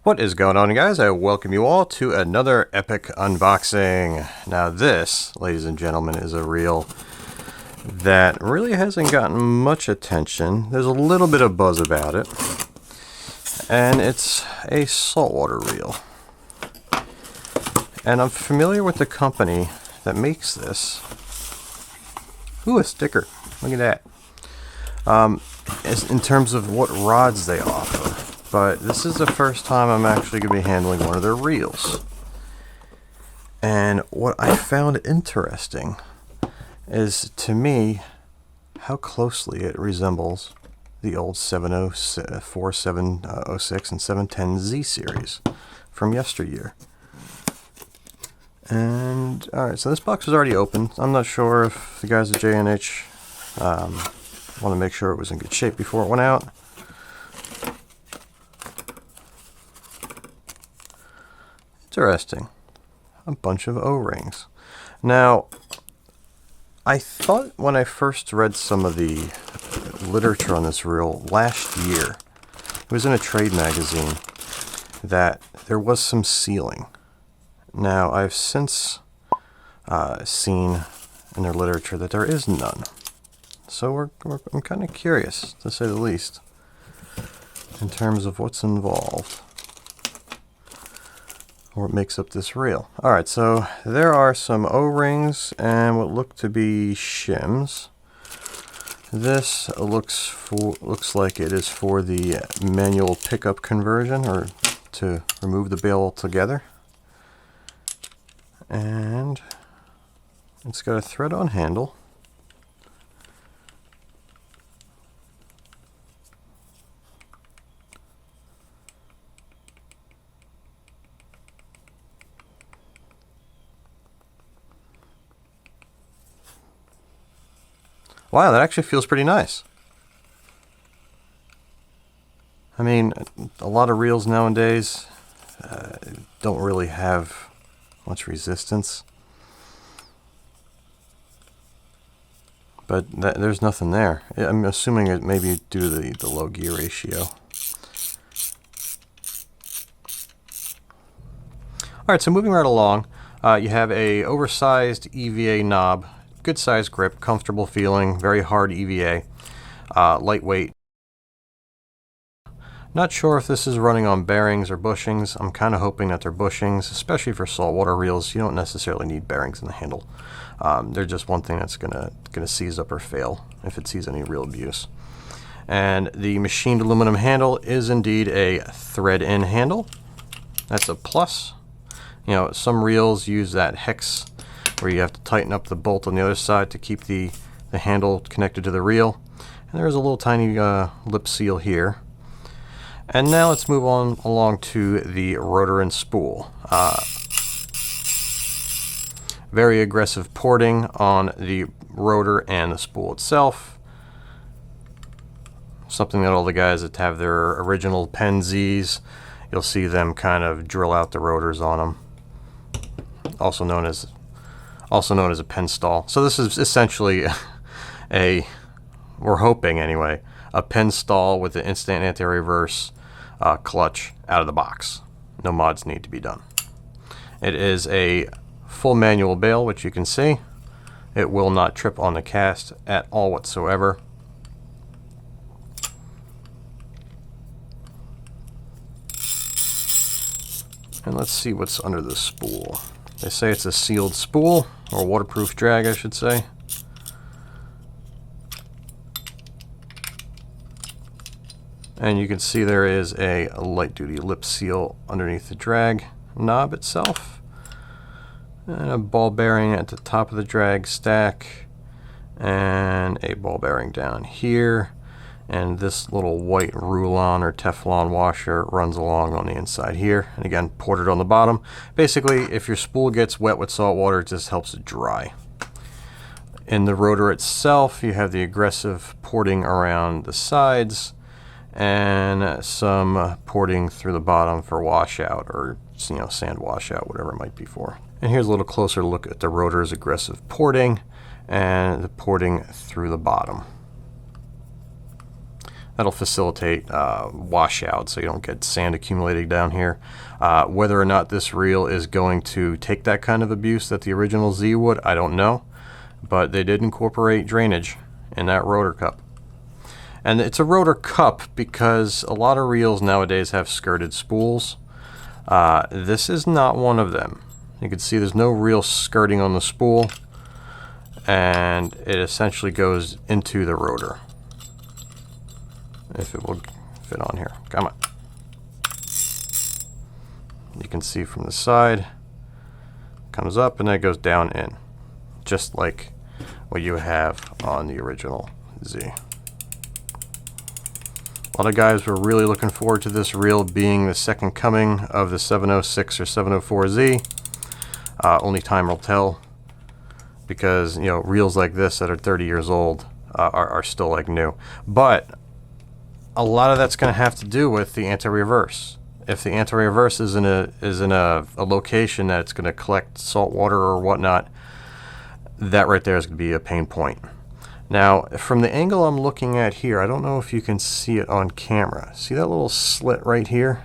What is going on, guys? I welcome you all to another epic unboxing. Now this, ladies and gentlemen, is a reel that really hasn't gotten much attention. There's a little bit of buzz about it, and it's a saltwater reel. And I'm familiar with the company that makes this. Ooh, a sticker. Look at that. In terms of what rods they offer. But this is the first time I'm actually going to be handling one of their reels. And what I found interesting is, to me, how closely it resembles the old 704, 706, and 710Z series from yesteryear. And, alright, so this box was already opened. I'm not sure if the guys at J&H want to make sure it was in good shape before it went out. Interesting. A bunch of O-rings. Now, I thought when I first read some of the literature on this reel last year, it was in a trade magazine, that there was some sealing. Now, I've since seen in their literature that there is none. So I'm kind of curious, to say the least, in terms of what's involved. Or what makes up this reel. Alright, so there are some O-rings and what look to be shims. This looks like it is for the manual pickup conversion, or to remove the bail altogether. And it's got a thread-on handle. Wow, that actually feels pretty nice. I mean, a lot of reels nowadays don't really have much resistance. But there's nothing there. I'm assuming it may be due to the low gear ratio. Alright, so moving right along, you have a oversized EVA knob. Good size grip, comfortable feeling, very hard EVA, lightweight. Not sure if this is running on bearings or bushings. I'm kind of hoping that they're bushings, especially for saltwater reels. You don't necessarily need bearings in the handle. They're just one thing that's gonna seize up or fail if it sees any real abuse. And the machined aluminum handle is indeed a thread-in handle. That's a plus. You know, some reels use that hex where you have to tighten up the bolt on the other side to keep the handle connected to the reel. And there's a little tiny lip seal here. And now let's move on along to the rotor and spool. Very aggressive porting on the rotor and the spool itself. Something that all the guys that have their original Penn Z's, you'll see them kind of drill out the rotors on them. Also known as a Penn stall. So this is essentially we're hoping anyway, a Penn stall with the instant anti-reverse clutch out of the box. No mods need to be done. It is a full manual bail, which you can see. It will not trip on the cast at all whatsoever. And let's see what's under the spool. They say it's a sealed spool, or waterproof drag, I should say. And you can see there is a light-duty lip seal underneath the drag knob itself. And a ball bearing at the top of the drag stack. And a ball bearing down here. And this little white Rulon or Teflon washer runs along on the inside here. And again, ported on the bottom. Basically, if your spool gets wet with salt water, it just helps it dry. In the rotor itself, you have the aggressive porting around the sides and some porting through the bottom for washout, or sand washout, whatever it might be for. And here's a little closer look at the rotor's aggressive porting and the porting through the bottom. That'll facilitate washout so you don't get sand accumulating down here. Whether or not this reel is going to take that kind of abuse that the original Z would, I don't know. But they did incorporate drainage in that rotor cup. And it's a rotor cup because a lot of reels nowadays have skirted spools. This is not one of them. You can see there's no real skirting on the spool, and it essentially goes into the rotor. If it will fit on here. Come on. You can see from the side, comes up and then it goes down in, just like what you have on the original Z. A lot of guys were really looking forward to this reel being the second coming of the 706 or 704Z. Only time will tell, because you know, reels like this that are 30 years old are still like new. But a lot of that's going to have to do with the anti-reverse. If the anti-reverse is in a location that's going to collect salt water or whatnot, that right there is going to be a pain point. Now, from the angle I'm looking at here, I don't know if you can see it on camera. See that little slit right here?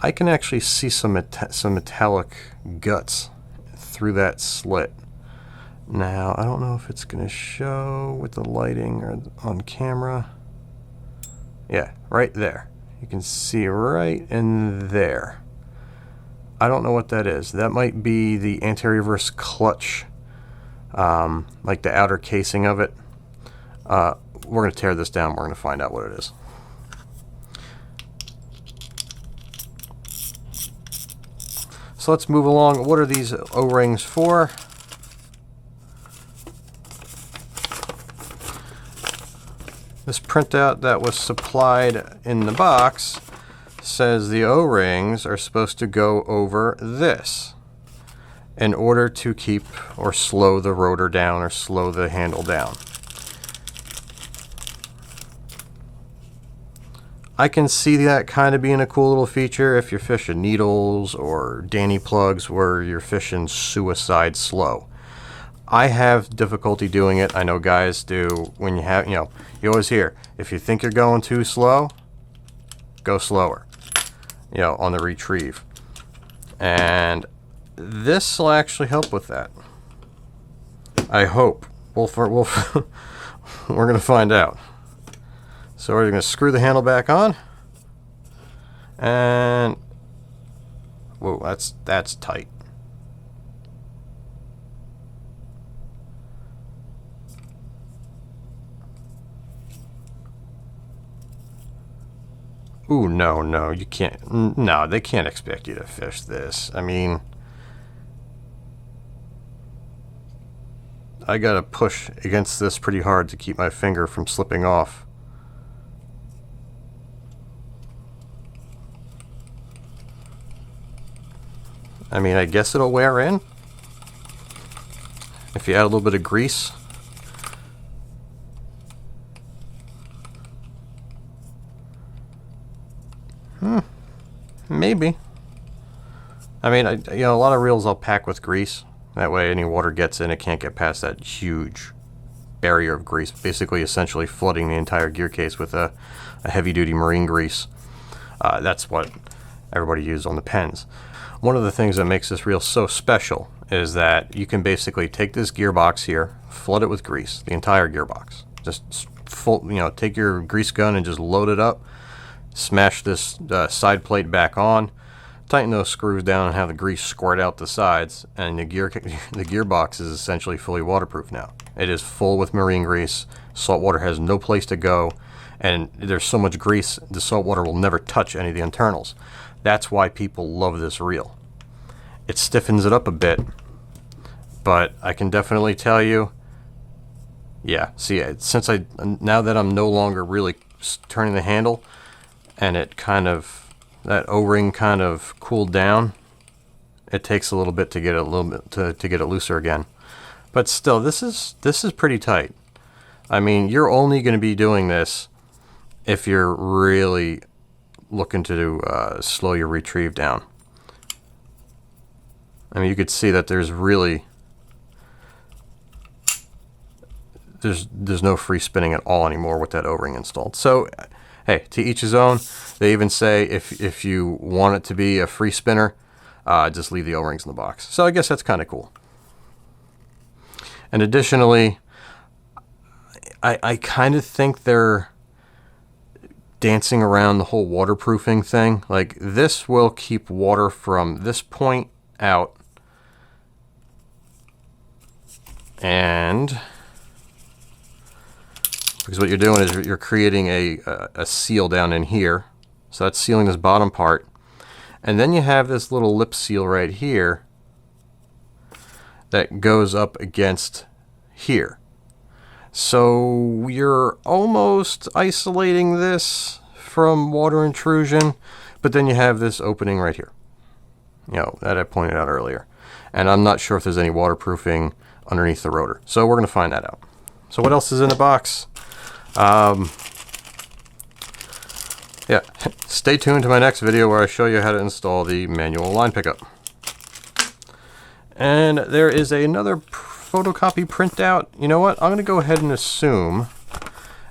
I can actually see some metallic guts through that slit. Now, I don't know if it's going to show with the lighting or on camera. Yeah, right there. You can see right in there. I don't know what that is. That might be the anti-reverse clutch, like the outer casing of it. We're going to tear this down. We're going to find out what it is. So let's move along. What are these O-rings for? This printout that was supplied in the box says the O-rings are supposed to go over this in order to keep or slow the rotor down or slow the handle down. I can see that kind of being a cool little feature if you're fishing needles or Danny plugs where you're fishing suicide slow. I have difficulty doing it. I know guys do. When you have, you always hear, if you think you're going too slow, go slower, on the retrieve. And this will actually help with that. I hope. We're going to find out. So we're going to screw the handle back on. And, whoa, that's tight. Ooh, no, you can't. No, they can't expect you to fish this. I mean, I gotta push against this pretty hard to keep my finger from slipping off. I mean, I guess it'll wear in if you add a little bit of grease. Maybe. I mean, a lot of reels I'll pack with grease. That way any water gets in, it can't get past that huge barrier of grease. Basically, essentially flooding the entire gear case with a heavy-duty marine grease. That's what everybody uses on the Penns. One of the things that makes this reel so special is that you can basically take this gearbox here, flood it with grease, the entire gearbox. Just full, take your grease gun and just load it up. Smash this side plate back on, tighten those screws down and have the grease squirt out the sides, and the gearbox is essentially fully waterproof now. It is full with marine grease. Salt water has no place to go, and there's so much grease the salt water will never touch any of the internals. That's why people love this reel. It stiffens it up a bit, but I can definitely tell you, yeah, see, now that I'm no longer really turning the handle, and it kind of, that O-ring kind of cooled down, it takes a little bit to get it to get it looser again. But still, this is pretty tight. I mean, you're only going to be doing this if you're really looking to slow your retrieve down. I mean, you could see that there's really, there's no free spinning at all anymore with that O-ring installed. So hey, to each his own. They even say if you want it to be a free spinner, just leave the O-rings in the box. So I guess that's kind of cool. And additionally, I kind of think they're dancing around the whole waterproofing thing. Like, this will keep water from this point out, and because what you're doing is you're creating a seal down in here. So that's sealing this bottom part. And then you have this little lip seal right here that goes up against here. So you're almost isolating this from water intrusion, but then you have this opening right here, you know, that I pointed out earlier. And I'm not sure if there's any waterproofing underneath the rotor. So we're going to find that out. So what else is in the box? Yeah, stay tuned to my next video where I show you how to install the manual line pickup. And there is another photocopy printout. You know what? I'm going to go ahead and assume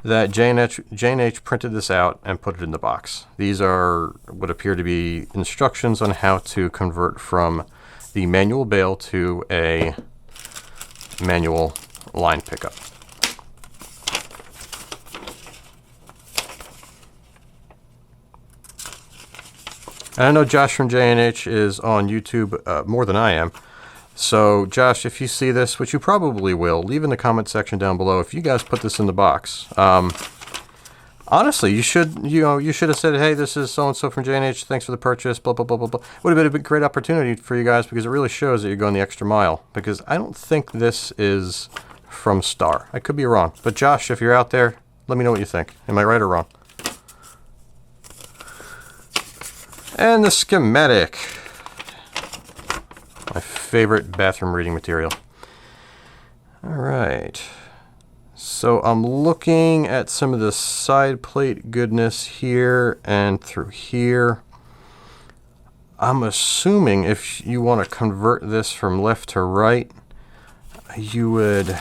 that J&H printed this out and put it in the box. These are what appear to be instructions on how to convert from the manual bail to a manual line pickup. And I know Josh from J&H is on YouTube more than I am. So Josh, if you see this, which you probably will, leave in the comment section down below if you guys put this in the box. Honestly, you should have said, hey, this is so-and-so from J&H, thanks for the purchase, blah, blah, blah, blah, blah. Would have been a great opportunity for you guys, because it really shows that you're going the extra mile. Because I don't think this is from Star. I could be wrong. But Josh, if you're out there, let me know what you think. Am I right or wrong? And the schematic. My favorite bathroom reading material. All right. So I'm looking at some of the side plate goodness here and through here. I'm assuming if you want to convert this from left to right, you would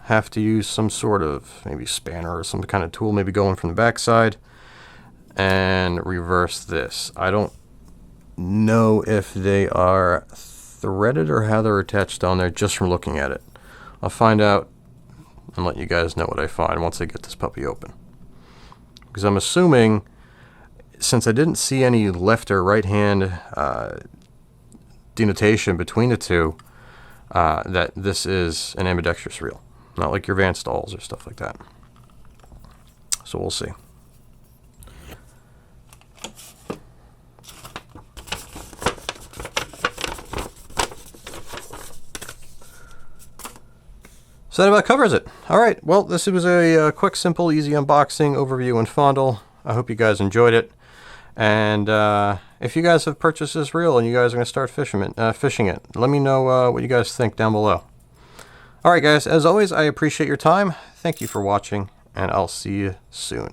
have to use some sort of maybe spanner or some kind of tool, maybe going from the back side, and reverse this. I don't know if they are threaded or how they're attached on there just from looking at it. I'll find out and let you guys know what I find once I get this puppy open. Because I'm assuming, since I didn't see any left or right hand denotation between the two, that this is an ambidextrous reel, not like your Van Stalls or stuff like that. So we'll see. So that about covers it. All right, well, this was a quick, simple, easy unboxing, overview, and fondle. I hope you guys enjoyed it. And if you guys have purchased this reel and you guys are going to start fishing it, let me know what you guys think down below. All right, guys, as always, I appreciate your time. Thank you for watching, and I'll see you soon.